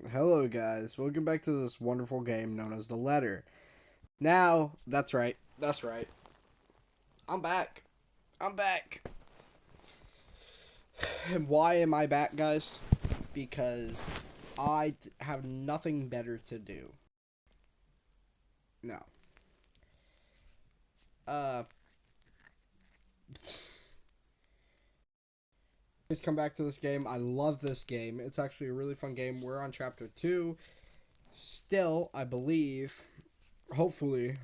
Hello guys, welcome back to this wonderful game known as The Letter. Now, that's right. I'm back. I'm back. And why am I back, guys? Because I have nothing better to do. No. Uh, Please come back to this game. I love this game. It's actually a really fun game. We're on chapter 2. Still, I believe, hopefully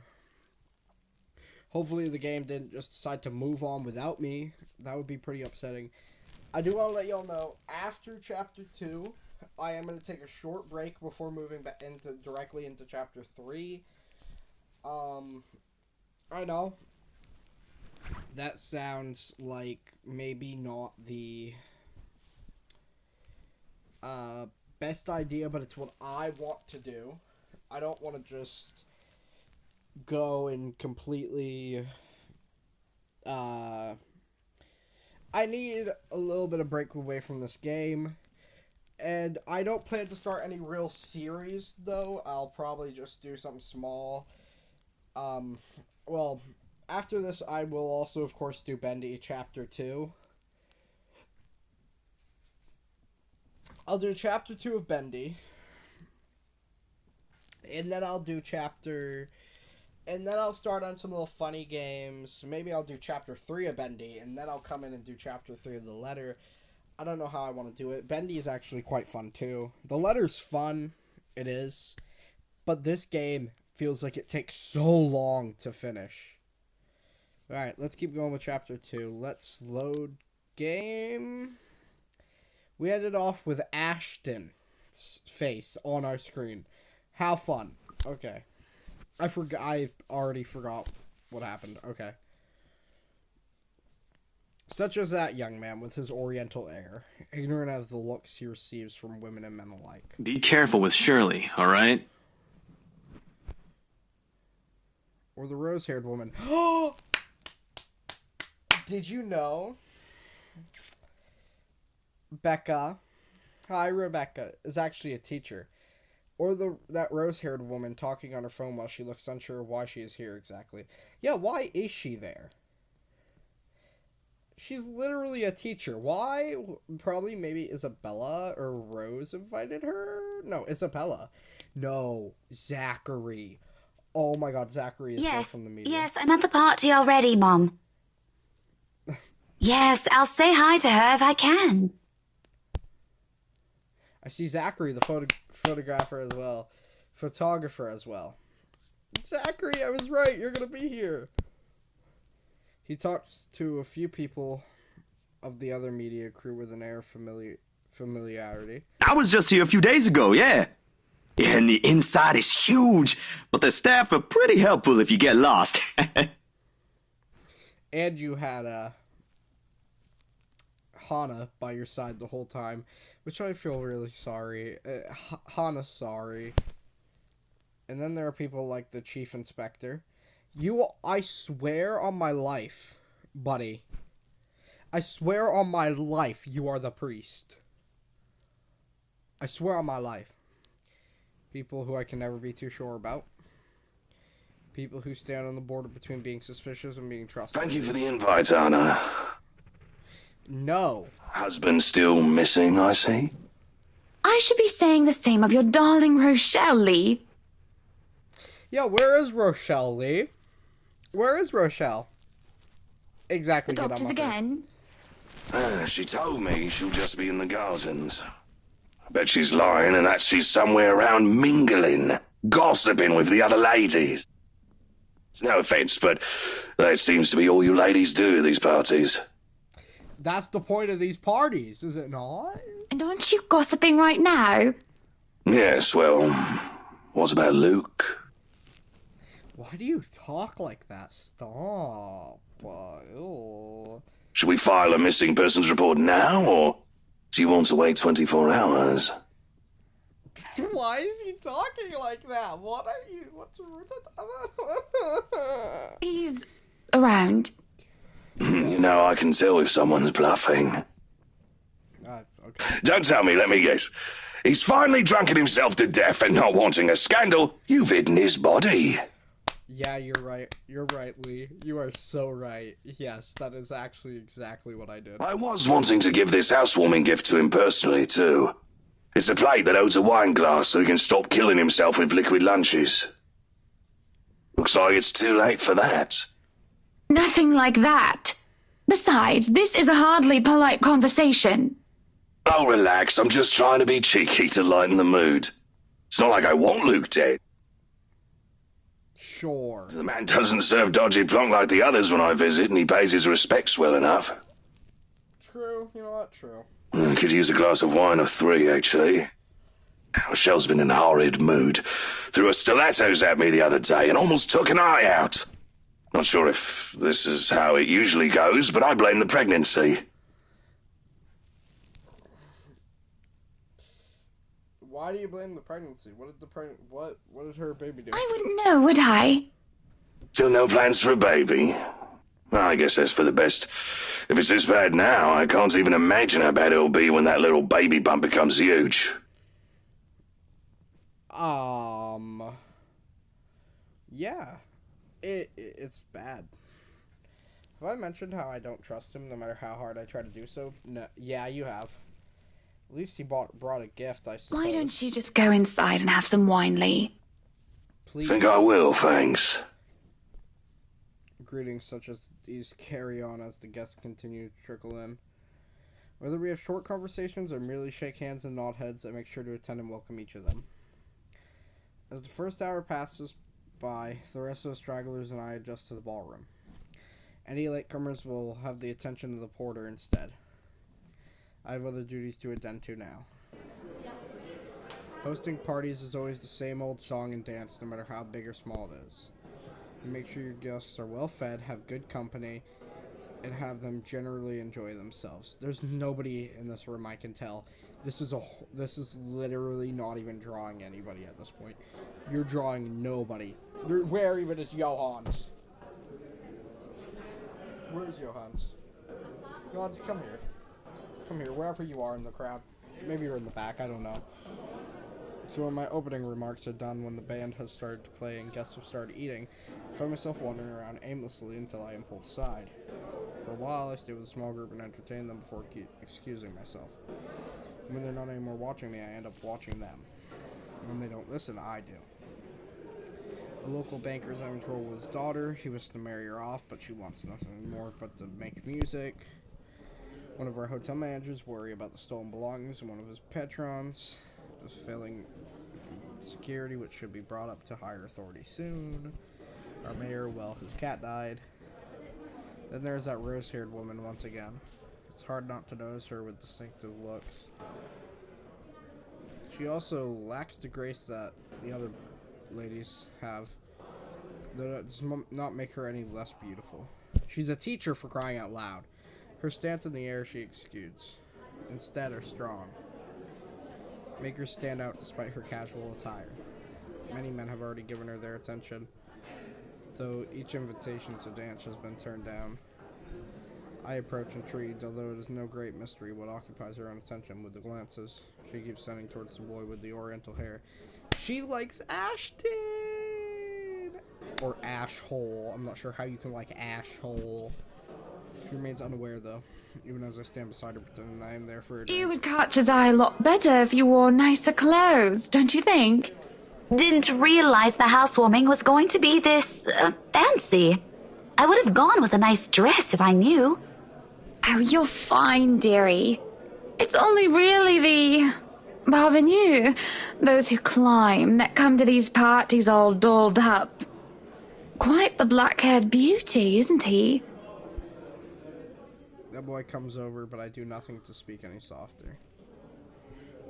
the game didn't just decide to move on without me. That would be pretty upsetting. I do want to let y'all know, after chapter 2, I am going to take a short break before moving back directly into chapter 3. I know that sounds like maybe not the best idea, but it's what I want to do. I don't want to just go and completely I need a little bit of break away from this game, and I don't plan to start any real series though. I'll probably just do something small. Well, after this I will also of course do Bendy chapter 2. I'll do chapter 2 of Bendy, and then I'll start on some little funny games. Maybe I'll do chapter 3 of Bendy, and then I'll come in and do chapter 3 of The Letter. I don't know how I want to do it. Bendy is actually quite fun, too. The Letter's fun. It is. But this game feels like it takes so long to finish. Alright, let's keep going with chapter 2. Let's load game. We ended off with Ashton's face on our screen. How fun. Okay. I already forgot what happened. Okay. Such as that young man with his oriental air, ignorant of the looks he receives from women and men alike. Be careful with Shirley, all right? Or the rose-haired woman. Did you know Becca, hi Rebecca, is actually a teacher? Or that rose-haired woman talking on her phone while she looks unsure of why she is here exactly. Yeah, why is she there? She's literally a teacher. Why? Probably maybe Isabella or Rose invited her? No, Isabella. No, Zachary. Oh my god, Zachary is there from the media. Yes, I'm at the party already, Mom. Yes, I'll say hi to her if I can. I see Zachary, the photographer as well. Photographer as well. Zachary, I was right. You're going to be here. He talks to a few people of the other media crew with an air of familiarity. I was just here a few days ago, yeah. And the inside is huge, but the staff are pretty helpful if you get lost. And you had Hana by your side the whole time, which I feel really sorry. Hana's sorry. And then there are people like the chief inspector. I swear on my life, buddy. I swear on my life you are the priest. I swear on my life. People who I can never be too sure about. People who stand on the border between being suspicious and being trusted. Thank you for the invite, Anna. No. Husband still missing, I see. I should be saying the same of your darling Rochelle, Lee. Yeah, where is Rochelle, Lee? Where is Rochelle? Exactly. The doctors again? She told me she'll just be in the gardens. I bet she's lying and that she's somewhere around mingling, gossiping with the other ladies. It's no offence, but that seems to be all you ladies do at these parties. That's the point of these parties, is it not? And aren't you gossiping right now? Yes, well, what about Luke? Why do you talk like that? Stop. Ew. Should we file a missing persons report now, or do you want to wait 24 hours? Why is he talking like that? What's He's around. You know, I can tell if someone's bluffing. Okay. Don't tell me, let me guess. He's finally drunken himself to death and not wanting a scandal, you've hidden his body. Yeah, you're right. You're right, Lee. You are so right. Yes, that is actually exactly what I did. I was wanting to give this housewarming gift to him personally, too. It's a plate that holds a wine glass so he can stop killing himself with liquid lunches. Looks like it's too late for that. Nothing like that. Besides, this is a hardly polite conversation. Oh, relax. I'm just trying to be cheeky to lighten the mood. It's not like I want Luke dead. Sure. The man doesn't serve dodgy plonk like the others when I visit, and he pays his respects well enough. True. You know what? True. I could use a glass of wine or 3, actually. Rochelle's been in a horrid mood. Threw her stilettos at me the other day and almost took an eye out. Not sure if this is how it usually goes, but I blame the pregnancy. Why do you blame the pregnancy? What did her baby do? I wouldn't know, would I? Still no plans for a baby? I guess that's for the best. If it's this bad now, I can't even imagine how bad it'll be when that little baby bump becomes huge. Yeah. It's bad. Have I mentioned how I don't trust him no matter how hard I try to do so? No. Yeah, you have. At least he brought a gift, I suppose. Why don't you just go inside and have some wine, Lee? Please. Think I will, thanks. Greetings such as these carry on as the guests continue to trickle in. Whether we have short conversations or merely shake hands and nod heads, I make sure to attend and welcome each of them. As the first hour passes by, the rest of the stragglers and I adjust to the ballroom. Any latecomers will have the attention of the porter instead. I have other duties to attend to now. Hosting parties is always the same old song and dance, no matter how big or small it is. You make sure your guests are well fed, have good company, and have them generally enjoy themselves. There's nobody in this room I can tell. This is literally not even drawing anybody at this point. You're drawing nobody. Where even is Johans? Where's Johans? Johans, come here. Come here, wherever you are in the crowd. Maybe you're in the back, I don't know. So when my opening remarks are done, when the band has started to play and guests have started eating, I find myself wandering around aimlessly until I am pulled aside. For a while, I stay with a small group and entertain them before excusing myself. When they're not anymore watching me, I end up watching them. When they don't listen, I do. A local banker is having trouble with his daughter. He wishes to marry her off, but she wants nothing more but to make music. One of our hotel managers worry about the stolen belongings, and one of his patrons is failing security, which should be brought up to higher authority soon. Our mayor, well, his cat died. Then there's that rose-haired woman once again. It's hard not to notice her with distinctive looks. She also lacks the grace that the other ladies have, though that does not make her any less beautiful. She's a teacher, for crying out loud. Her stance in the air she exudes, instead are strong. Make her stand out despite her casual attire. Many men have already given her their attention, though each invitation to dance has been turned down. I approach intrigued, although it is no great mystery what occupies her own attention with the glances she keeps sending towards the boy with the oriental hair. She likes Ashton! Or Ashhole. I'm not sure how you can like Ashhole. She remains unaware, though, even as I stand beside her pretending I am there for her. You would catch his eye a lot better if you wore nicer clothes, don't you think? Didn't realize the housewarming was going to be this fancy. I would have gone with a nice dress if I knew. Oh, you're fine, dearie. It's only really the parvenus, those who climb, that come to these parties all dolled up. Quite the black-haired beauty, isn't he? That boy comes over, but I do nothing to speak any softer.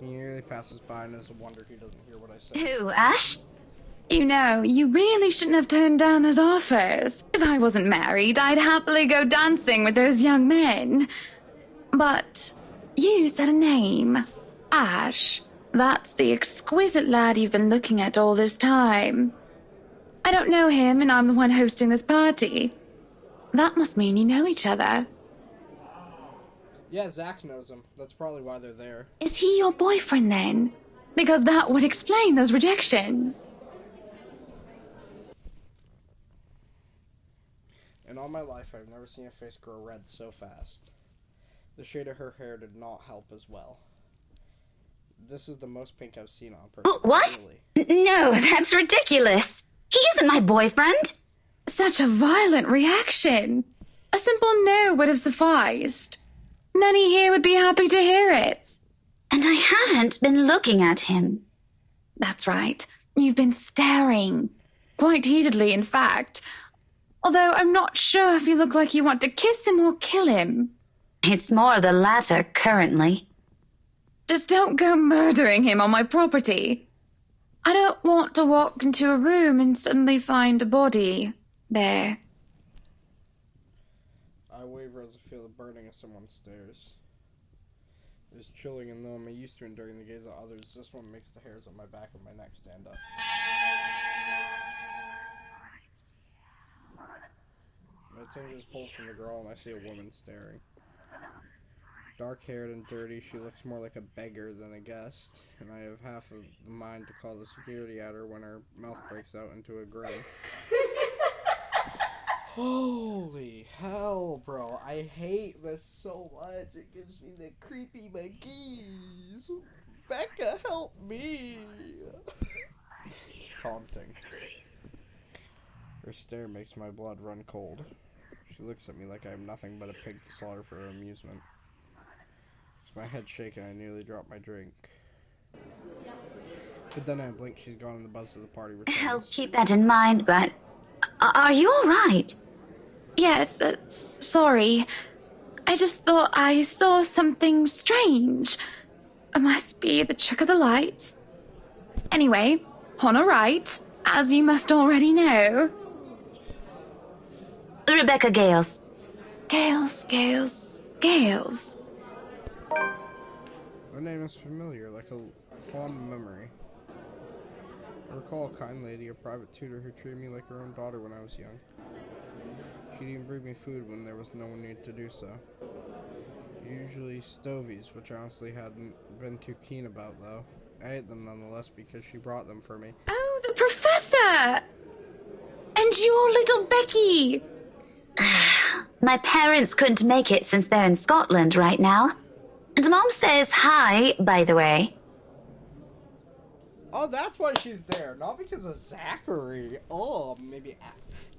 He nearly passes by, and it's a wonder he doesn't hear what I say. Who, Ash? You know, you really shouldn't have turned down those offers. If I wasn't married, I'd happily go dancing with those young men. But you said a name. Ash. That's the exquisite lad you've been looking at all this time. I don't know him, and I'm the one hosting this party. That must mean you know each other. Yeah, Zach knows him. That's probably why they're there. Is he your boyfriend then? Because that would explain those rejections. In all my life, I've never seen a face grow red so fast. The shade of her hair did not help as well. This is the most pink I've seen on a person. What? Really. No, that's ridiculous. He isn't my boyfriend. Such a violent reaction. A simple no would have sufficed. Many here would be happy to hear it. And I haven't been looking at him. That's right. You've been staring. Quite heatedly, in fact. Although I'm not sure if you look like you want to kiss him or kill him. It's more of the latter currently. Just don't go murdering him on my property. I don't want to walk into a room and suddenly find a body there. I waver as I feel the burning of someone's stares. It's chilling, and though I'm used to enduring the gaze of others, this one makes the hairs on my back and my neck stand up. My attention is pulled from the girl, and I see a woman staring. Dark-haired and dirty, she looks more like a beggar than a guest, and I have half of the mind to call the security at her when her mouth breaks out into a grin. Holy hell, bro. I hate this so much. It gives me the creepy McGee's. Becca, help me. Taunting. Her stare makes my blood run cold. She looks at me like I am nothing but a pig to slaughter for her amusement. As my head shaking, I nearly drop my drink. But then I blink, she's gone and the buzz of the party returns. I'll keep that in mind, but... Are you all right? Yes, sorry. I just thought I saw something strange. It must be the trick of the light. Anyway, on a right, as you must already know. Rebecca Gales. Gales. Her name is familiar, like a fond memory. I recall a kind lady, a private tutor who treated me like her own daughter when I was young. She'd even bring me food when there was no one near to do so. Usually stovies, which I honestly hadn't been too keen about, though. I ate them nonetheless because she brought them for me. Oh, the professor! And your little Becky! My parents couldn't make it since they're in Scotland right now. And Mom says hi, by the way. Oh, that's why she's there, not because of Zachary. Oh, maybe.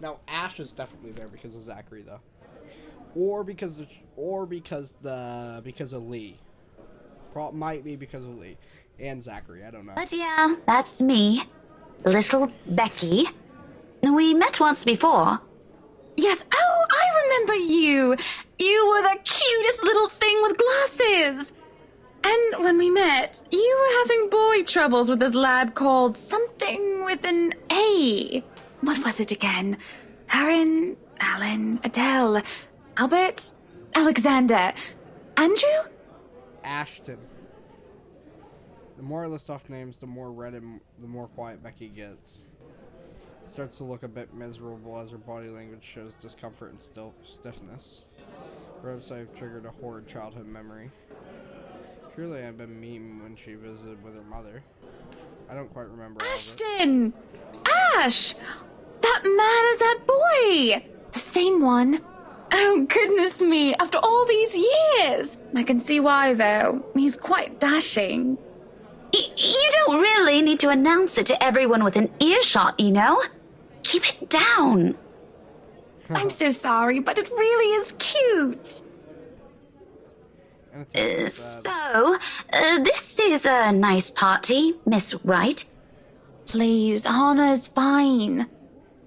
Now Ash is definitely there because of Zachary, though, or because of Lee. Might be because of Lee and Zachary. I don't know. But yeah, that's me, little Becky. We met once before. Yes, oh, I remember you! You were the cutest little thing with glasses! And when we met, you were having boy troubles with this lad called something with an A. What was it again? Aaron, Alan, Adele, Albert, Alexander, Andrew? Ashton. The more I list off names, the more red and the more quiet Becky gets. It starts to look a bit miserable as her body language shows discomfort and stiffness. Perhaps I've triggered a horrid childhood memory. Surely I've been mean when she visited with her mother. I don't quite remember all of it. Ashton! Ash! That man is that boy! The same one. Oh, goodness me, after all these years! I can see why, though. He's quite dashing. You don't really need to announce it to everyone with an earshot, you know? Keep it down. I'm so sorry, but it really is cute. So, this is a nice party, Miss Wright. Please, Hannah's fine.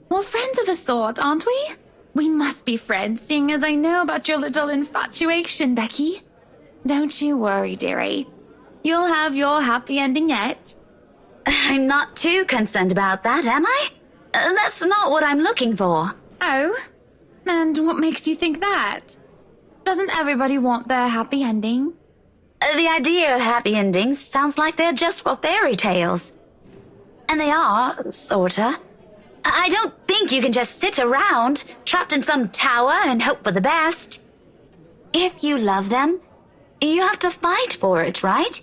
We're friends of a sort, aren't we? We must be friends, seeing as I know about your little infatuation, Becky. Don't you worry, dearie. You'll have your happy ending yet. I'm not too concerned about that, am I? That's not what I'm looking for. Oh? And what makes you think that? Doesn't everybody want their happy ending? The idea of happy endings sounds like they're just for fairy tales. And they are, sorta. I don't think you can just sit around, trapped in some tower and hope for the best. If you love them, You have to fight for it, right?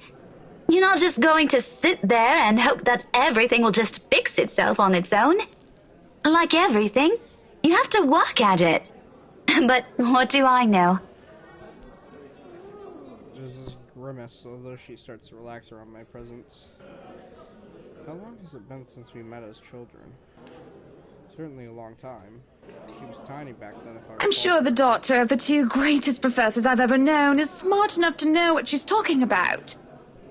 You're not just going to sit there and hope that everything will just fix itself on its own. Like everything, you have to work at it. But what do I know? There's this grimace, although she starts to relax around my presence. How long has it been since we met as children? Certainly a long time. She was tiny back then, if I recall. I'm sure the daughter of the two greatest professors I've ever known is smart enough to know what she's talking about.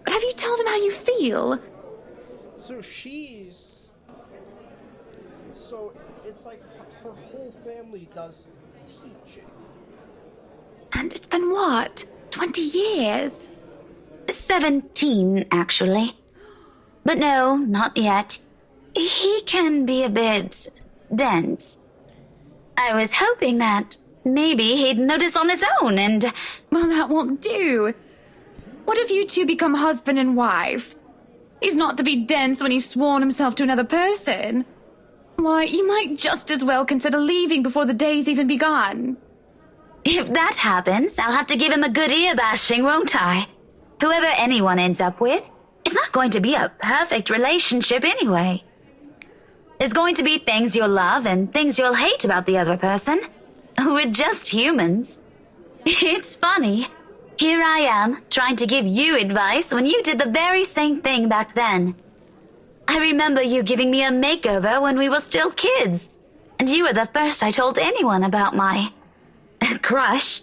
But have you told him how you feel? So it's like her whole family does teaching. And it's been what? 20 years? 17, actually. But no, not yet. He can be a bit dense. I was hoping that maybe he'd notice on his own and... Well, that won't do. What if you two become husband and wife? He's not to be dense when he's sworn himself to another person. Why, you might just as well consider leaving before the day's even begun. If that happens, I'll have to give him a good ear bashing, won't I? Whoever anyone ends up with, it's not going to be a perfect relationship anyway. There's going to be things you'll love and things you'll hate about the other person. We're just humans. It's funny. Here I am, trying to give you advice when you did the very same thing back then. I remember you giving me a makeover when we were still kids, and you were the first I told anyone about my... crush.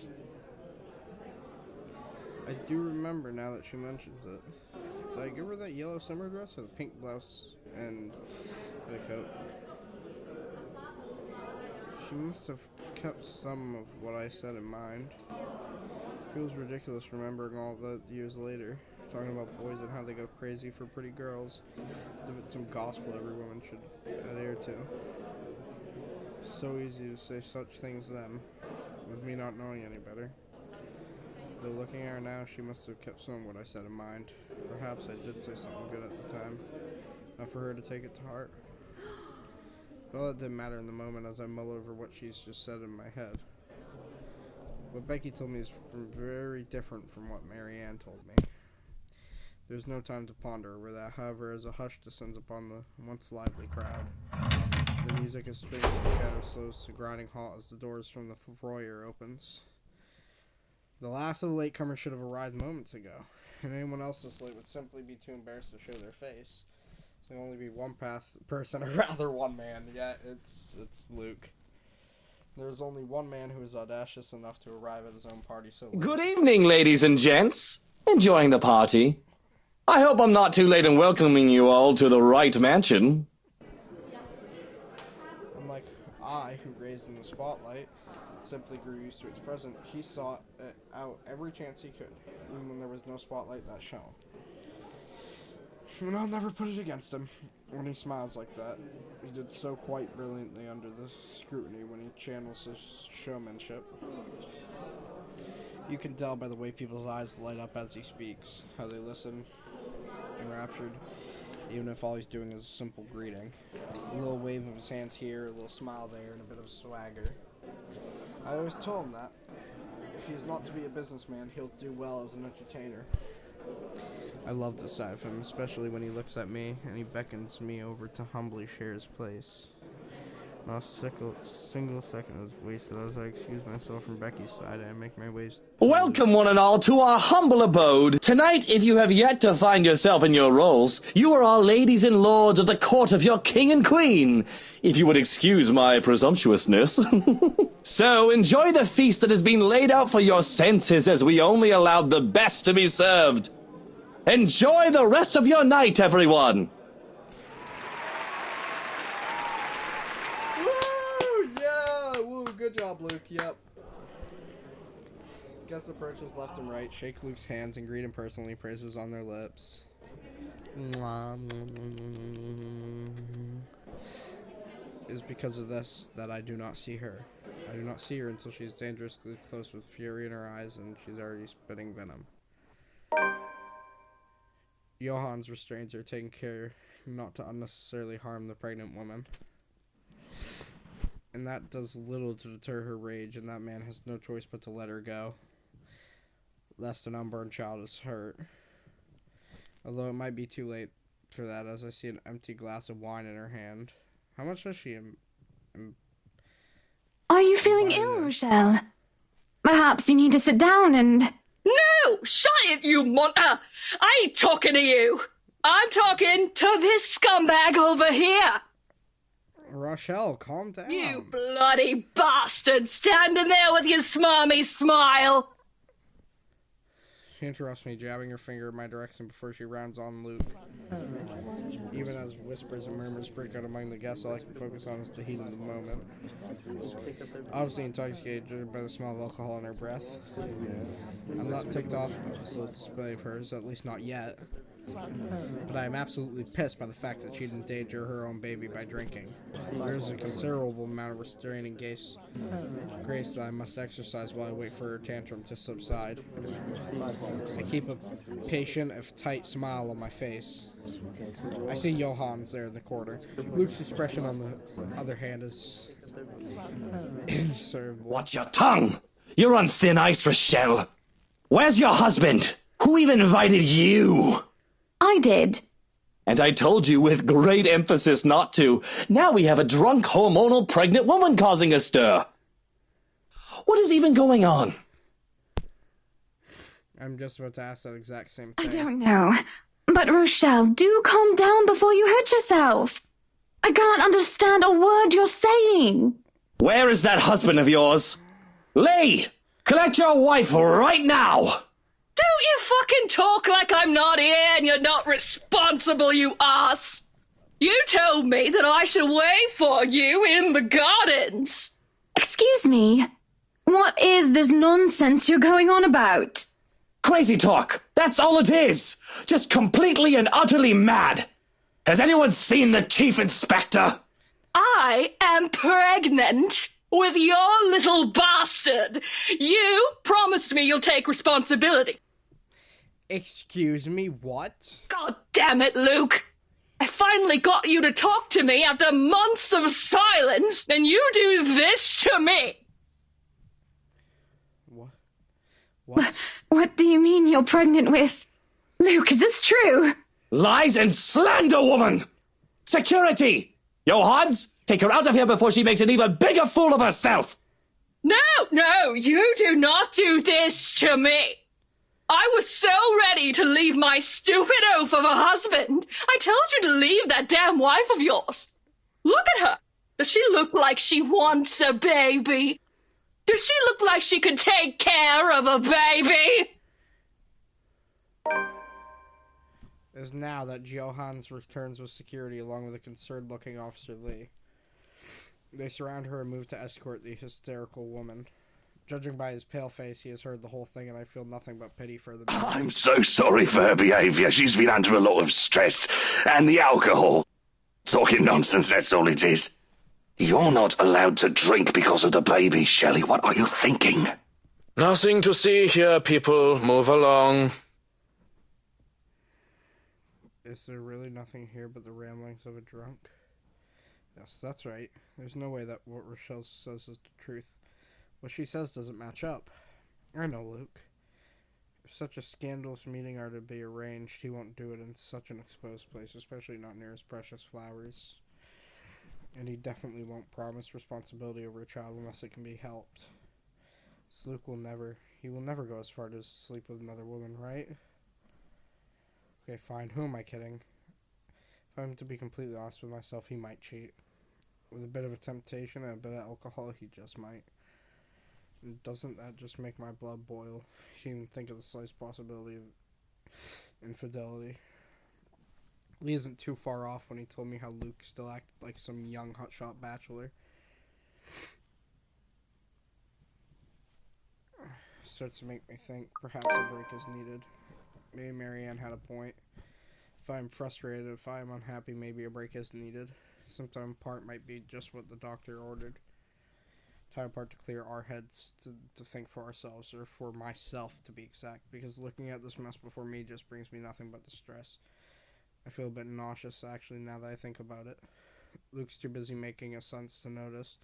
I do remember now that she mentions it. Did I give her that yellow summer dress or the pink blouse and coat? She must have kept some of what I said in mind. Feels ridiculous remembering all that years later, talking about boys and how they go crazy for pretty girls, as if it's some gospel every woman should adhere to. So easy to say such things then, with me not knowing any better. Though looking at her now, she must have kept some of what I said in mind. Perhaps I did say something good at the time, enough for her to take it to heart. Well, it didn't matter in the moment as I mull over what she's just said in my head. What Becky told me is very different from what Marianne told me. There's no time to ponder over that, however, as a hush descends upon the once lively crowd. The music is spinning and the shadow slows to grinding halt as the doors from the foyer opens. The last of the latecomers should have arrived moments ago, and anyone else this late would simply be too embarrassed to show their face. So there can only be one person, or rather one man. Yeah, it's Luke. There's only one man who is audacious enough to arrive at his own party so late. Good evening, ladies and gents. Enjoying the party? I hope I'm not too late in welcoming you all to the right mansion. Unlike I, who raised in the spotlight, simply grew used to its presence, he sought it out every chance he could, even when there was no spotlight that shone. And I'll never put it against him when he smiles like that. He did so quite brilliantly under the scrutiny when he channels his showmanship. You can tell by the way people's eyes light up as he speaks, how they listen, enraptured, even if all he's doing is a simple greeting. A little wave of his hands here, a little smile there, and a bit of swagger. I always told him that, if he is not to be a businessman, he'll do well as an entertainer. I love this side of him, especially when he looks at me and he beckons me over to humbly share his place. Not a single second was wasted as I excuse myself from Becky's side and I make my way. Welcome one and all to our humble abode. Tonight, if you have yet to find yourself in your roles, you are our ladies and lords of the court of your king and queen, if you would excuse my presumptuousness. So, enjoy the feast that has been laid out for your senses as we only allowed the best to be served. Enjoy the rest of your night, everyone! Woo! Yeah! Woo! Good job, Luke. Yep. Guests approaches left and right, shake Luke's hands, and greet him personally, praises on their lips. Is because of this that I do not see her. I do not see her until she is dangerously close with fury in her eyes and she's already spitting venom. Johann's restraints her, taking care not to unnecessarily harm the pregnant woman. And that does little to deter her rage, and that man has no choice but to let her go. lest an unborn child is hurt. Although it might be too late for that, as I see an empty glass of wine in her hand. How much does she... Are you feeling ill, Rochelle? Perhaps you need to sit down and... No! Shut it, you munter! I ain't talking to you! I'm talking to this scumbag over here! Rochelle, calm down. You bloody bastard, standing there with your smarmy smile! She interrupts me, jabbing her finger in my direction before she rounds on Luke. Even as whispers and murmurs break out among the guests, all I can focus on is the heat of the moment. Obviously intoxicated by the smell of alcohol in her breath. I'm not ticked off about this little display of hers, at least not yet. But I am absolutely pissed by the fact that she didn't endanger her own baby by drinking. There's a considerable amount of restraining grace that I must exercise while I wait for her tantrum to subside. I keep a patient, if tight, smile on my face. I see Johann's there in the corner. Luke's expression, on the other hand, is insertable. Watch your tongue! You're on thin ice, Rochelle. Where's your husband? Who even invited you? I did. And I told you with great emphasis not to. Now we have a drunk, hormonal, pregnant woman causing a stir. What is even going on? I'm just about to ask that exact same thing. I don't know. But Rochelle, do calm down before you hurt yourself. I can't understand a word you're saying. Where is that husband of yours? Lee! Collect your wife right now! Don't you fucking talk like I'm not here and you're not responsible, you ass! You told me that I should wait for you in the gardens! Excuse me. What is this nonsense you're going on about? Crazy talk. That's all it is. Just completely and utterly mad. Has anyone seen the Chief Inspector? I am pregnant with your little bastard. You promised me you'll take responsibility. Excuse me, what? God damn it, Luke. I finally got you to talk to me after months of silence, and you do this to me. What? What do you mean you're pregnant with... Luke, is this true? Lies and slander, woman! Security! Johans, take her out of here before she makes an even bigger fool of herself! No, you do not do this to me. I was so ready to leave my stupid oaf of a husband. I told you to leave that damn wife of yours. Look at her. Does she look like she wants a baby? Does she look like she could take care of a baby? It is now that Johans returns with security along with a concerned-looking Officer Lee. They surround her and move to escort the hysterical woman. Judging by his pale face, he has heard the whole thing, and I feel nothing but pity for the man. I'm so sorry for her behaviour. She's been under a lot of stress. And the alcohol. Talking nonsense, that's all it is. You're not allowed to drink because of the baby, Shelley. What are you thinking? Nothing to see here, people. Move along. Is there really nothing here but the ramblings of a drunk? Yes, that's right. There's no way that what Rochelle says is the truth. What she says doesn't match up. I know Luke. If such a scandalous meeting are to be arranged, he won't do it in such an exposed place, especially not near his precious flowers. And he definitely won't promise responsibility over a child unless it can be helped. So Luke will never go as far to sleep with another woman, right? Okay, fine. Who am I kidding? If I'm to be completely honest with myself, he might cheat. With a bit of a temptation and a bit of alcohol, he just might. And doesn't that just make my blood boil? You should even think of the slightest possibility of infidelity. Lee isn't too far off when he told me how Luke still acted like some young hotshot bachelor. Starts to make me think perhaps a break is needed. Maybe Marianne had a point. If I'm frustrated, if I'm unhappy, maybe a break is needed. Sometime apart might be just what the doctor ordered. Time apart to clear our heads, to think for ourselves, or for myself to be exact, because looking at this mess before me just brings me nothing but distress. I feel a bit nauseous, actually, now that I think about it. Luke's too busy making a sense to notice,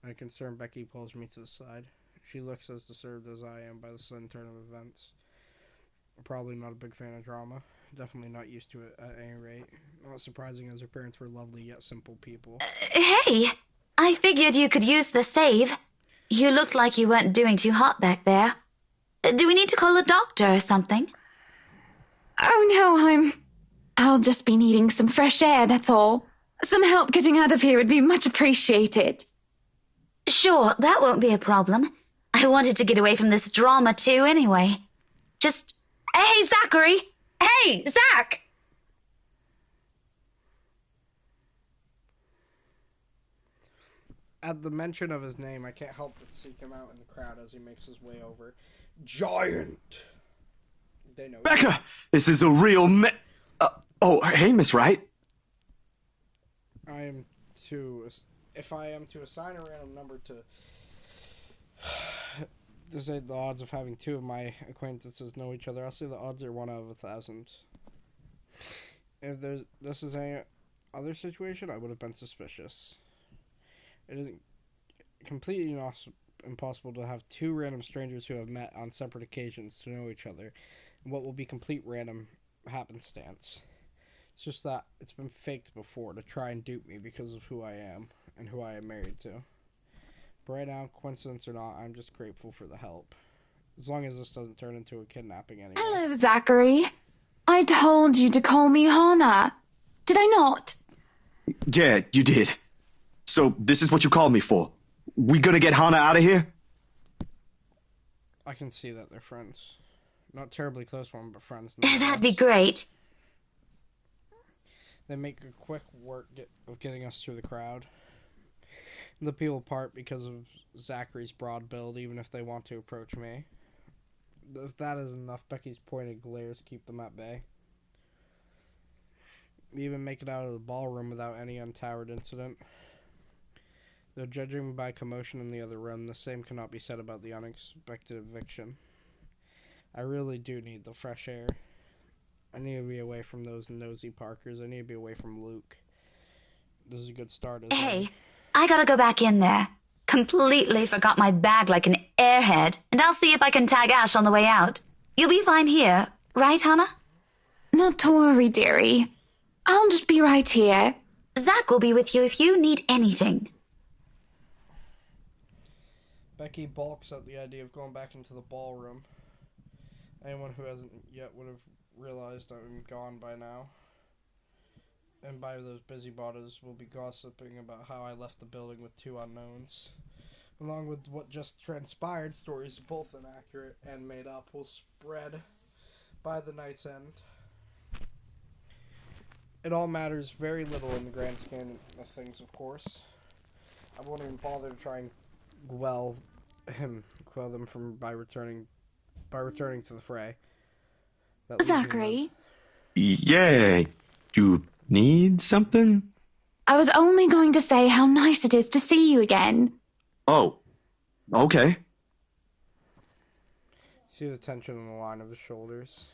and a concerned Becky pulls me to the side. She looks as disturbed as I am by the sudden turn of events. Probably not a big fan of drama. Definitely not used to it at any rate. Not surprising as her parents were lovely yet simple people. Hey, I figured you could use the save. You looked like you weren't doing too hot back there. Do we need to call a doctor or something? Oh no, I'll just be needing some fresh air, that's all. Some help getting out of here would be much appreciated. Sure, that won't be a problem. I wanted to get away from this drama too anyway. Just... Hey, Zachary! Hey, Zach! At the mention of his name, I can't help but seek him out in the crowd as he makes his way over. Giant! They know. Becca, this is a real oh, hey, Miss Wright. If I am to assign a random number to say the odds of having two of my acquaintances know each other, I'll say the odds are 1 out of 1,000. If this is any other situation, I would have been suspicious. It is completely impossible to have two random strangers who have met on separate occasions to know each other in what will be complete random happenstance. It's just that it's been faked before to try and dupe me because of who I am and who I am married to. But right now, coincidence or not, I'm just grateful for the help. As long as this doesn't turn into a kidnapping anymore. Hello, Zachary. I told you to call me Hannah. Did I not? Yeah, you did. So this is what you called me for. We gonna get Hannah out of here? I can see that they're friends. Not terribly close one, but friends. That'd be great. They make a quick work of getting us through the crowd. The people part because of Zachary's broad build, even if they want to approach me. If that is enough, Becky's pointed glares keep them at bay. We even make it out of the ballroom without any untoward incident. Though judging by commotion in the other room, the same cannot be said about the unexpected eviction. I really do need the fresh air. I need to be away from those nosy Parkers. I need to be away from Luke. This is a good start, isn't it? Hey, I gotta go back in there. Completely forgot my bag like an airhead, and I'll see if I can tag Ash on the way out. You'll be fine here, right, Hannah? Not to worry, dearie. I'll just be right here. Zach will be with you if you need anything. Becky balks at the idea of going back into the ballroom. Anyone who hasn't yet would have realized I'm gone by now. And by those busybodies will be gossiping about how I left the building with two unknowns. Along with what just transpired, stories both inaccurate and made up will spread by the night's end. It all matters very little in the grand scheme of things, of course. I won't even bother to try and quell them by returning to the fray. Zachary? Yeah, you need something? I was only going to say how nice it is to see you again. Oh, okay. See the tension in the line of his shoulders.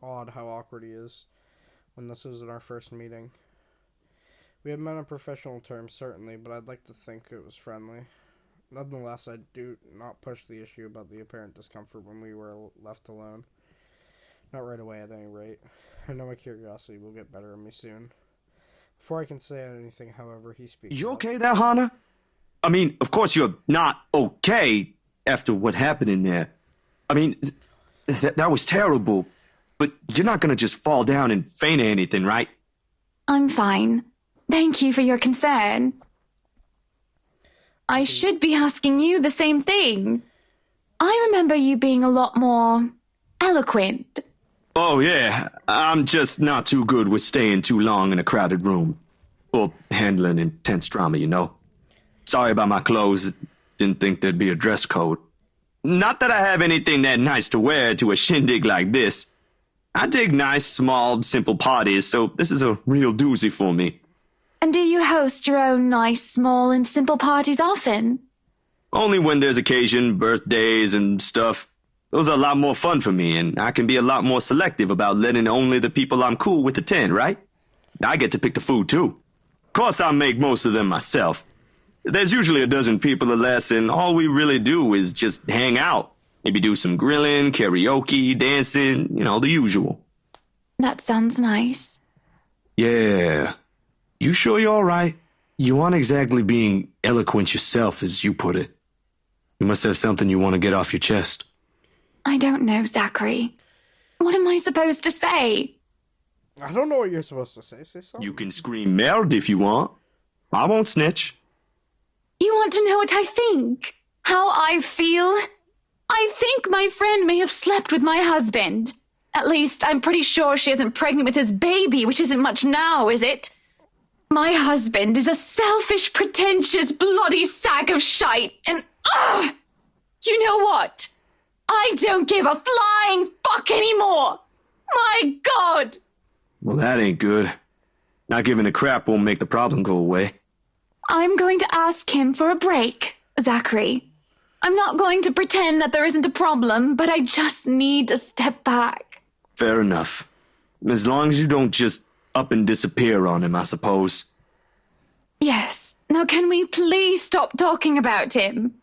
Odd how awkward he is when this isn't our first meeting. We had met on professional terms, certainly, but I'd like to think it was friendly. Nonetheless, I do not push the issue about the apparent discomfort when we were left alone. Not right away, at any rate. I know my curiosity will get better in me soon. Before I can say anything, however, he speaks. You okay there, Hannah? I mean, of course you're not okay after what happened in there. I mean, that was terrible. But you're not gonna just fall down and faint or anything, right? I'm fine. Thank you for your concern. I should be asking you the same thing. I remember you being a lot more eloquent. Oh, yeah. I'm just not too good with staying too long in a crowded room. Or handling intense drama, you know? Sorry about my clothes. Didn't think there'd be a dress code. Not that I have anything that nice to wear to a shindig like this. I dig nice, small, simple parties, so this is a real doozy for me. And do you host your own nice, small, and simple parties often? Only when there's occasion, birthdays and stuff. Those are a lot more fun for me, and I can be a lot more selective about letting only the people I'm cool with attend, right? I get to pick the food, too. Of course, I make most of them myself. There's usually a dozen people or less, and all we really do is just hang out. Maybe do some grilling, karaoke, dancing, the usual. That sounds nice. Yeah. You sure you're all right? You aren't exactly being eloquent yourself, as you put it. You must have something you want to get off your chest. I don't know, Zachary. What am I supposed to say? I don't know what you're supposed to say. Say something. You can scream married if you want. I won't snitch. You want to know what I think? How I feel? I think my friend may have slept with my husband. At least, I'm pretty sure she isn't pregnant with his baby, which isn't much now, is it? My husband is a selfish, pretentious, bloody sack of shite, and you know what? I don't give a flying fuck anymore! My God! Well, that ain't good. Not giving a crap won't make the problem go away. I'm going to ask him for a break, Zachary. I'm not going to pretend that there isn't a problem, but I just need to step back. Fair enough. As long as you don't just up and disappear on him, I suppose. Yes. Now can we please stop talking about him?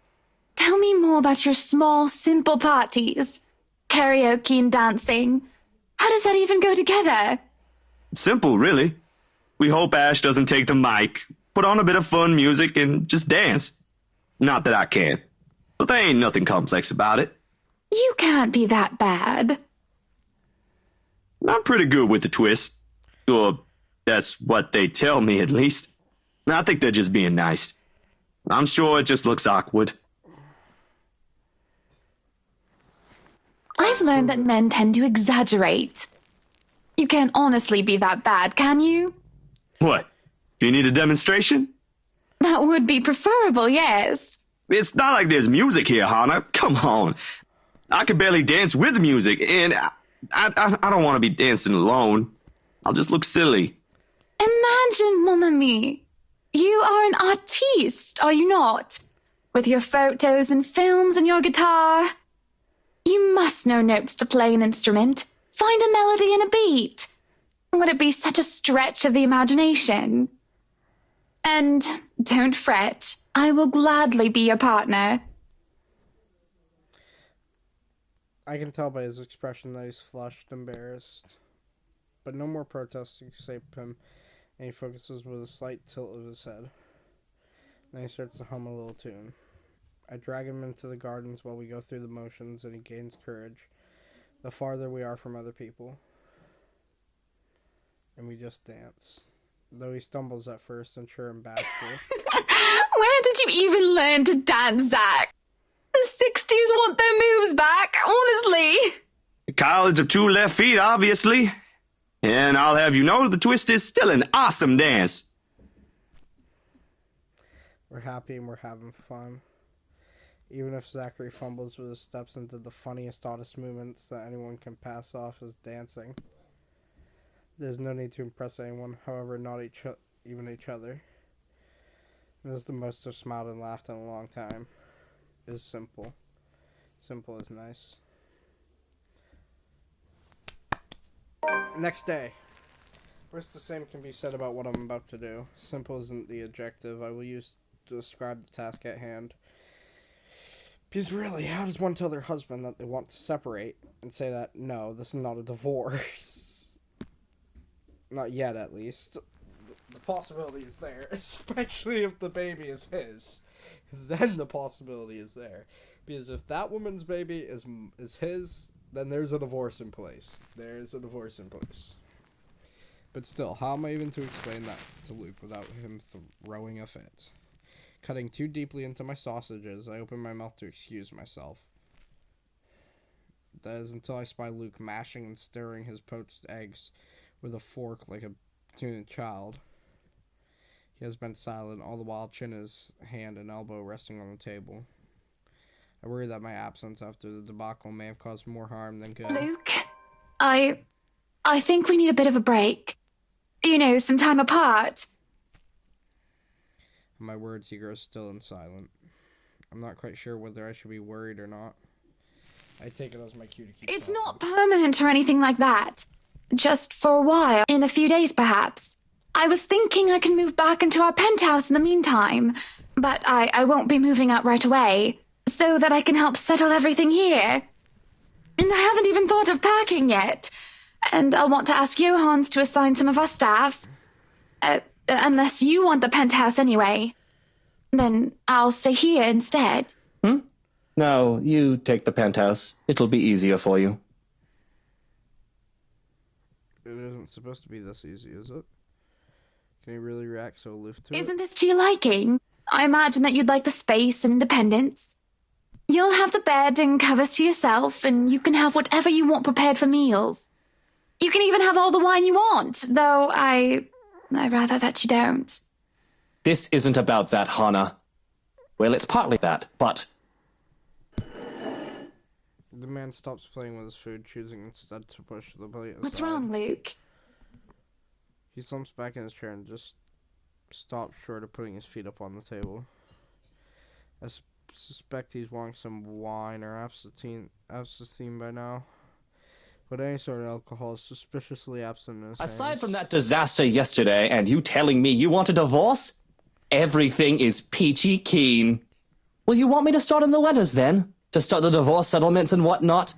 Tell me more about your small, simple parties. Karaoke and dancing. How does that even go together? Simple, really. We hope Ash doesn't take the mic, put on a bit of fun music, and just dance. Not that I can. But there ain't nothing complex about it. You can't be that bad. I'm pretty good with the twist. Or that's what they tell me, at least. I think they're just being nice. I'm sure it just looks awkward. I've learned that men tend to exaggerate. You can't honestly be that bad, can you? What? Do you need a demonstration? That would be preferable, yes. It's not like there's music here, Hannah. Come on. I can barely dance with music, and I don't want to be dancing alone. I'll just look silly. Imagine, mon ami. You are an artiste, are you not? With your photos and films and your guitar. You must know notes to play an instrument. Find a melody and a beat. Would it be such a stretch of the imagination? And don't fret. I will gladly be your partner. I can tell by his expression that he's flushed, embarrassed. But no more protesting escape him, and he focuses with a slight tilt of his head. Then he starts to hum a little tune. I drag him into the gardens while we go through the motions, and he gains courage the farther we are from other people. And we just dance. Though he stumbles at first, unsure and bashful. Where did you even learn to dance, Zach? The 60s want their moves back, honestly. College of two left feet, obviously. And I'll have you know the twist is still an awesome dance. We're happy and we're having fun. Even if Zachary fumbles with his steps into the funniest, oddest movements that anyone can pass off as dancing. There's no need to impress anyone, however, not even each other. This is the most I've smiled and laughed in a long time. It's simple. Simple is nice. Next day. First, the same can be said about what I'm about to do. Simple isn't the adjective I will use to describe the task at hand. Because really, how does one tell their husband that they want to separate and say that, no, this is not a divorce? Not yet, at least. The possibility is there, especially if the baby is his. Then the possibility is there. Because if that woman's baby is his, then there's a divorce in place. There's a divorce in place. But still, how am I even to explain that to Luke without him throwing a fit? Cutting too deeply into my sausages, I open my mouth to excuse myself. That is until I spy Luke mashing and stirring his poached eggs with a fork like a tuna child. He has been silent, all the while chin his hand and elbow resting on the table. I worry that my absence after the debacle may have caused more harm than good. Luke, I think we need a bit of a break. You know, some time apart. At my words, he grows still and silent. I'm not quite sure whether I should be worried or not. I take it as my cue to keep It's talking. not permanent or anything like that. Just for a while, in a few days perhaps. I was thinking I can move back into our penthouse in the meantime, but I won't be moving out right away. so that I can help settle everything here. And I haven't even thought of packing yet. And I'll want to ask Johans to assign some of our staff. Unless you want the penthouse anyway. Then I'll stay here instead. No, you take the penthouse. It'll be easier for you. It isn't supposed to be this easy, is it? Can he really react so aloof to it? Isn't this to your liking? I imagine that you'd like the space and independence. You'll have the bed and covers to yourself, and you can have whatever you want prepared for meals. You can even have all the wine you want, though I'd rather that you don't. This isn't about that, Hana. Well, it's partly that, but... The man stops playing with his food, choosing instead to push the plate aside. What's wrong, Luke? He slumps back in his chair and just stops short of putting his feet up on the table. I suspect he's wanting some wine or absinthe by now. But any sort of alcohol is suspiciously absent in his Aside hands. from that disaster yesterday and you telling me you want a divorce, everything is peachy keen. Will you want me to start on the letters then? To start the divorce settlements and whatnot?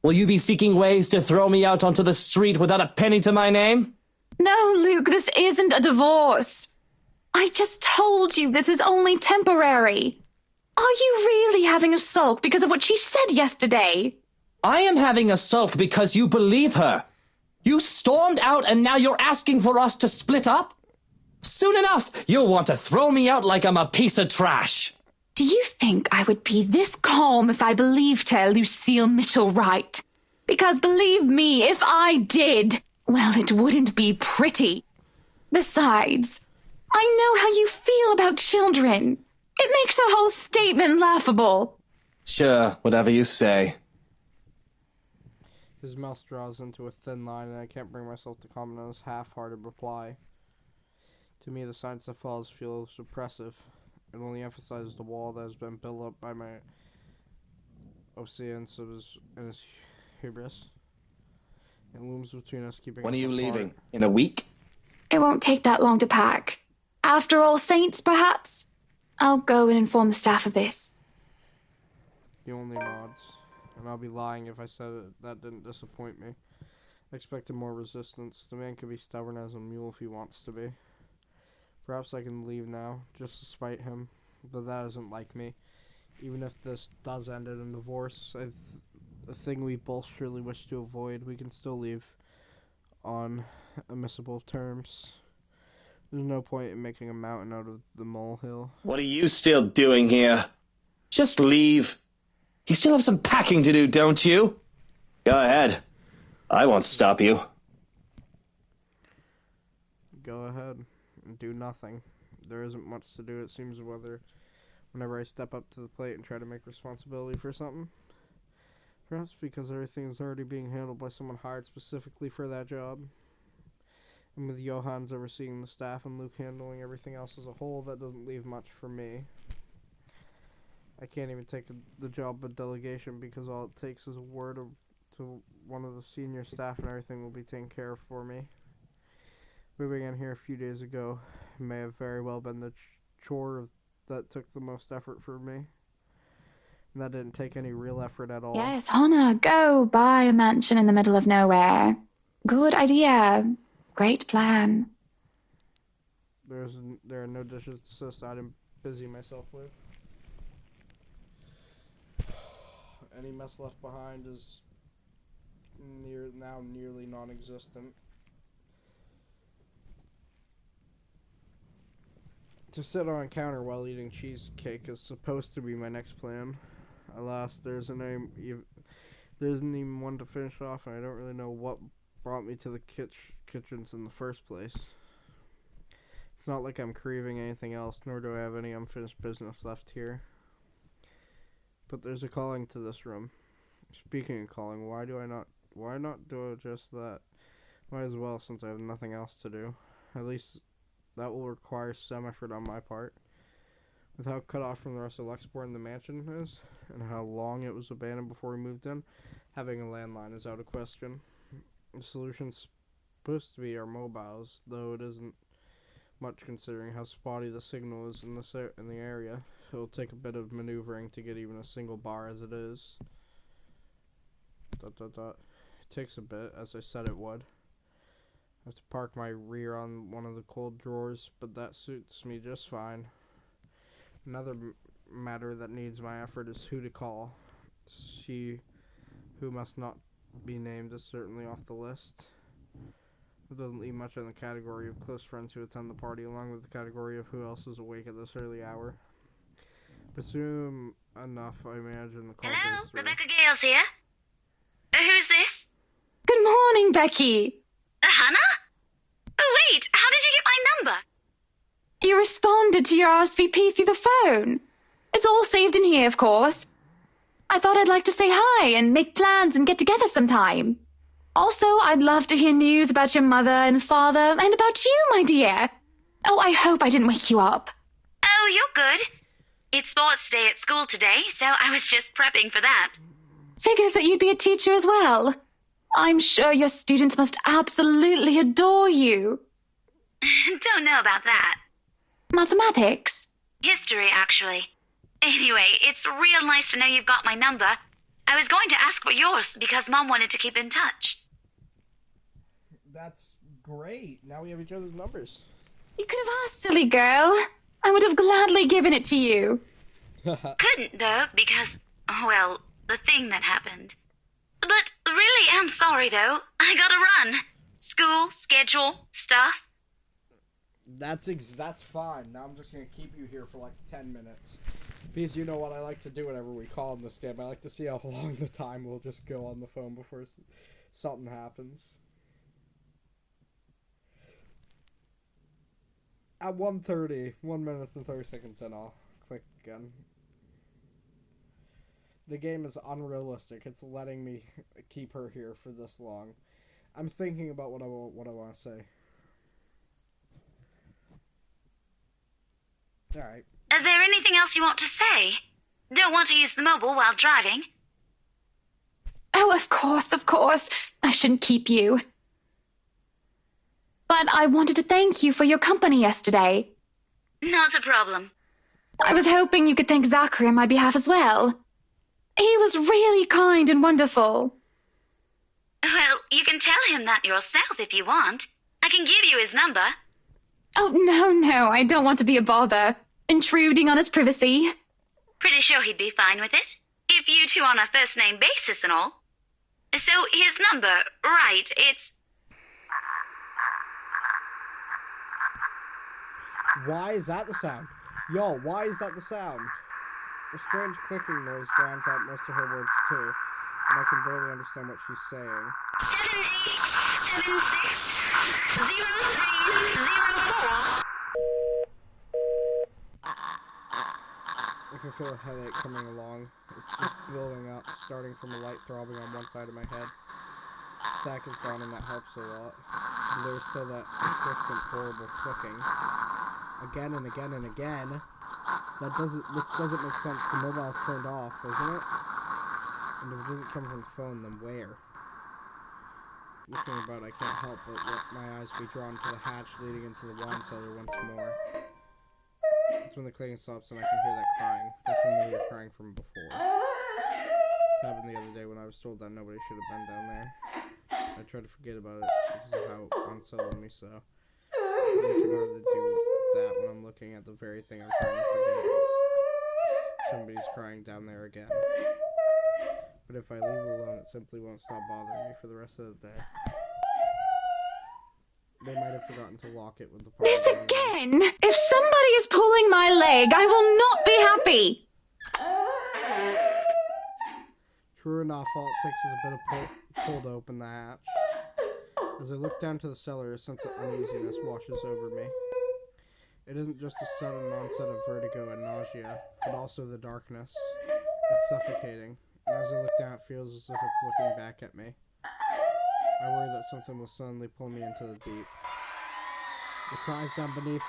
Will you be seeking ways to throw me out onto the street without a penny to my name? No, Luke, this isn't a divorce. I just told you this is only temporary. Are you really having a sulk because of what she said yesterday? I am having a sulk because you believe her. You stormed out and now you're asking for us to split up? Soon enough, you'll want to throw me out like I'm a piece of trash. Do you think I would be this calm if I believed her, Lucille Mitchell Wright? Because believe me, if I did, well, it wouldn't be pretty. Besides, I know how you feel about children. It makes her whole statement laughable. Sure, whatever you say. His mouth draws into a thin line, and I can't bring myself to comment on his half-hearted reply. To me, the silence that follows feels oppressive. It only emphasizes the wall that has been built up by my obscenence and his hubris. It looms between us, keeping When us are you apart. leaving? In a week? It won't take that long to pack. After All Saints, perhaps? I'll go and inform the staff of this. He only nods, and I'll be lying if I said that didn't disappoint me. I expected more resistance. The man could be stubborn as a mule if he wants to be. Perhaps I can leave now, just to spite him, but that isn't like me. Even if this does end in a divorce, a thing we both surely wish to avoid, we can still leave on admissible terms. There's no point in making a mountain out of the molehill. What are you still doing here? Just leave. You still have some packing to do, don't you? Go ahead. I won't stop you. Go ahead and do nothing. There isn't much to do, it seems, whenever I step up to the plate and try to make responsibility for something. Perhaps because everything is already being handled by someone hired specifically for that job. And with Johans overseeing the staff and Luke handling everything else as a whole, that doesn't leave much for me. I can't even take the job of delegation because all it takes is a word to one of the senior staff and everything will be taken care of for me. Moving in here a few days ago may have very well been the chore that took the most effort for me. And that didn't take any real effort at all. Yes, Hannah, go buy a mansion in the middle of nowhere. Good idea. Great plan. There are no dishes to assist I'm busy myself with. Any mess left behind is now nearly non-existent. To sit on a counter while eating cheesecake is supposed to be my next plan. Alas, there isn't even one to finish off, and I don't really know what brought me to the kitchens in the first place. It's not like I'm craving anything else, nor do I have any unfinished business left here. But there's a calling to this room. Speaking of calling, why not do just that? Might as well, since I have nothing else to do. At least that will require some effort on my part. With how cut off from the rest of Luxembourg the mansion is, and how long it was abandoned before we moved in, having a landline is out of question. The solution's supposed to be our mobiles, though it isn't much considering how spotty the signal is in the area. It'll take a bit of maneuvering to get even a single bar as it is. ... It takes a bit, as I said it would. I have to park my rear on one of the cold drawers, but that suits me just fine. Another matter that needs my effort is who to call. She who must not be named is certainly off the list. It doesn't leave much in the category of close friends who attend the party, along with the category of who else is awake at this early hour. Presume enough, I imagine the call Hello, goes through. Rebecca Gales here. Who's this? Good morning, Becky. Hannah? Oh, wait, how did you get my number? You responded to your RSVP through the phone. It's all saved in here, of course. I thought I'd like to say hi and make plans and get together sometime. Also, I'd love to hear news about your mother and father and about you, my dear. Oh, I hope I didn't wake you up. Oh, you're good. It's sports day at school today, so I was just prepping for that. Figures that you'd be a teacher as well. I'm sure your students must absolutely adore you. Don't know about that. Mathematics? History, actually. Anyway, it's real nice to know you've got my number. I was going to ask for yours because Mom wanted to keep in touch. That's great. Now we have each other's numbers. You could have asked, silly girl. I would have gladly given it to you. Couldn't, though, because, well, the thing that happened. But really am sorry, though. I gotta run. School, schedule, stuff. That's fine. Now I'm just gonna keep you here for like 10 minutes. Because you know what I like to do whenever we call in this game. I like to see how long the time will just go on the phone before something happens. At 1:30, 1 minute and 30 seconds in, I'll click again. The game is unrealistic. It's letting me keep her here for this long. I'm thinking about what I want to say. Alright. Is there anything else you want to say? Don't want to use the mobile while driving? Oh, of course. I shouldn't keep you. But I wanted to thank you for your company yesterday. Not a problem. I was hoping you could thank Zachary on my behalf as well. He was really kind and wonderful. Well, you can tell him that yourself if you want. I can give you his number. Oh, no, I don't want to be a bother. Intruding on his privacy. Pretty sure he'd be fine with it. If you two are on a first-name basis and all. So, his number, right, it's... Why is that the sound? Yo, why is that the sound? A strange clicking noise drowns out most of her words too, and I can barely understand what she's saying. 78760304. I can feel a headache coming along. It's just building up, starting from a light throbbing on one side of my head. The stack is gone and that helps a lot. But there's still that persistent, horrible clicking. Again and again and again. This doesn't make sense. The mobile's turned off, isn't it? And if it doesn't come from the phone, then where? Looking about, I can't help but let my eyes be drawn to the hatch leading into the wine cellar once more. It's when the clicking stops and I can hear that crying. That familiar crying from before. It happened the other day when I was told that nobody should have been down there. I tried to forget about it because of how it unsettled me so. I can hardly do that when I'm looking at the very thing I'm trying to forget. Somebody's crying down there again. But if I leave it alone, it simply won't stop bothering me for the rest of the day. They might have forgotten to lock it with the party. This again! If somebody is pulling my leg, I will not be happy! True enough, all it takes is a bit of pull to open the hatch. As I look down to the cellar, a sense of uneasiness washes over me. It isn't just a sudden onset of vertigo and nausea, but also the darkness. It's suffocating, and as I look down, it feels as if it's looking back at me. I worry that something will suddenly pull me into the deep. The cries down beneath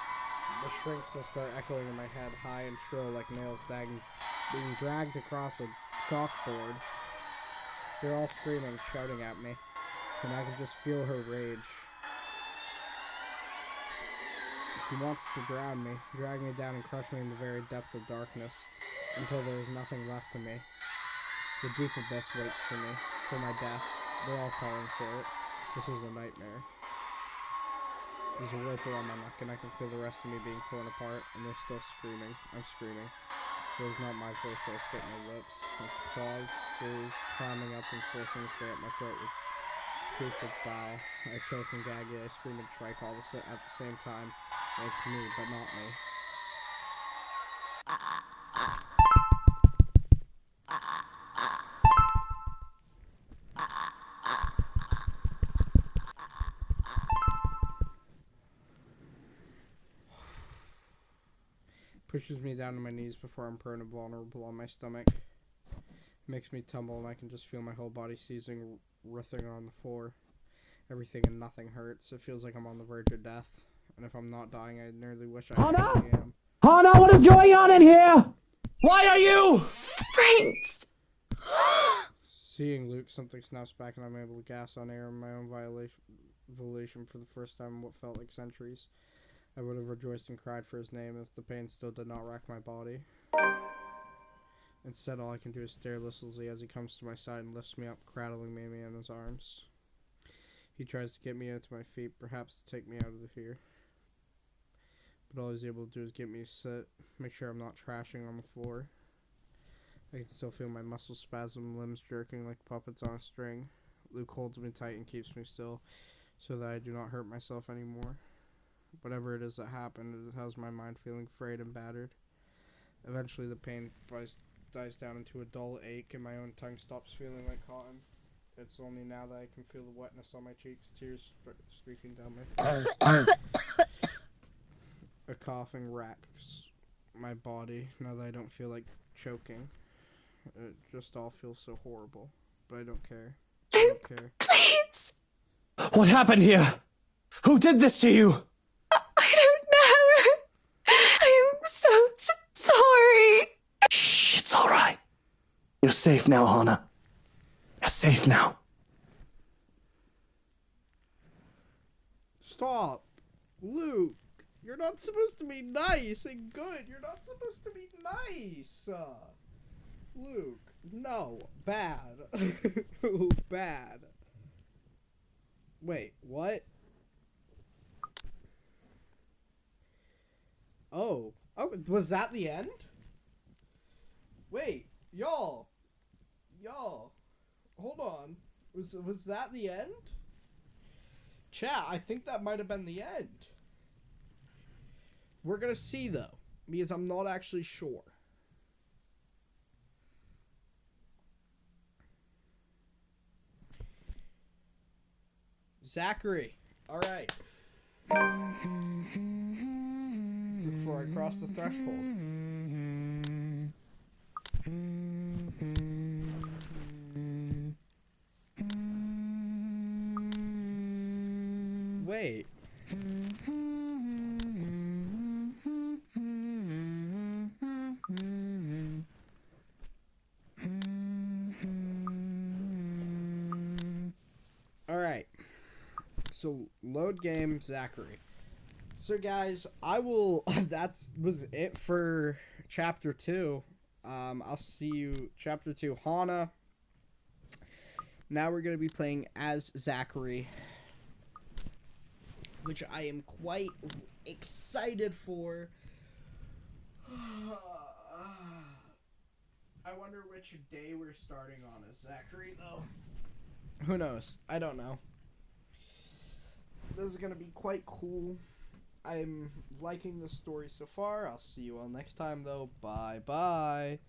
the shrinks that start echoing in my head, high and shrill like nails being dragged across a chalkboard. They're all screaming, shouting at me, and I can just feel her rage. He wants to drown me, drag me down and crush me in the very depth of darkness, until there is nothing left of me. The deep abyss waits for me, for my death. They're all calling for it. This is a nightmare. There's a rope around my neck, and I can feel the rest of me being torn apart, and they're still screaming. I'm screaming. It was not my voice that escaped my lips. Its claws, sleeves, climbing up and forcing its way up my throat with with bow. I choke and gag it. I scream and strike all at the same time. It's me, but not me. Pushes me down to my knees before I'm prone and vulnerable on my stomach. Makes me tumble and I can just feel my whole body seizing, writhing on the floor. Everything and nothing hurts. It feels like I'm on the verge of death. And if I'm not dying, I nearly wish I actually am. Hana, what is going on in here? Why are you? Prince! Seeing Luke, something snaps back and I'm able to gasp on air in my own volition for the first time in what felt like centuries. I would have rejoiced and cried for his name if the pain still did not rack my body. Instead, all I can do is stare listlessly as he comes to my side and lifts me up, cradling me in his arms. He tries to get me onto my feet, perhaps to take me out of here. But all he's able to do is get me to sit, make sure I'm not trashing on the floor. I can still feel my muscles spasm, limbs jerking like puppets on a string. Luke holds me tight and keeps me still, so that I do not hurt myself anymore. Whatever it is that happened, it has my mind feeling frayed and battered. Eventually the pain dies down into a dull ache and my own tongue stops feeling like cotton. It's only now that I can feel the wetness on my cheeks, tears streaking down my face. A coughing racks my body now that I don't feel like choking. It just all feels so horrible, but I don't care. I don't care. Please! What happened here? Who did this to you? I don't know. I am so sorry. Shh, it's all right. You're safe now, Hana. You're safe now. Stop! Luke! You're not supposed to be nice and good. You're not supposed to be nice. Luke, no. Bad. Bad. Wait, what? Oh, was that the end? Wait, y'all, hold on. Was that the end? Chat, I think that might have been the end. We're gonna see though, because I'm not actually sure. Zachary, all right. Before I cross the threshold. Wait. All right. So load game Zachary. So guys, I will that was it for chapter 2. I'll see you chapter 2 Hana. Now we're going to be playing as Zachary, which I am quite excited for. I wonder which day we're starting on as Zachary though. Who knows? I don't know. This is going to be quite cool. I'm liking the story so far. I'll see you all next time, though. Bye-bye.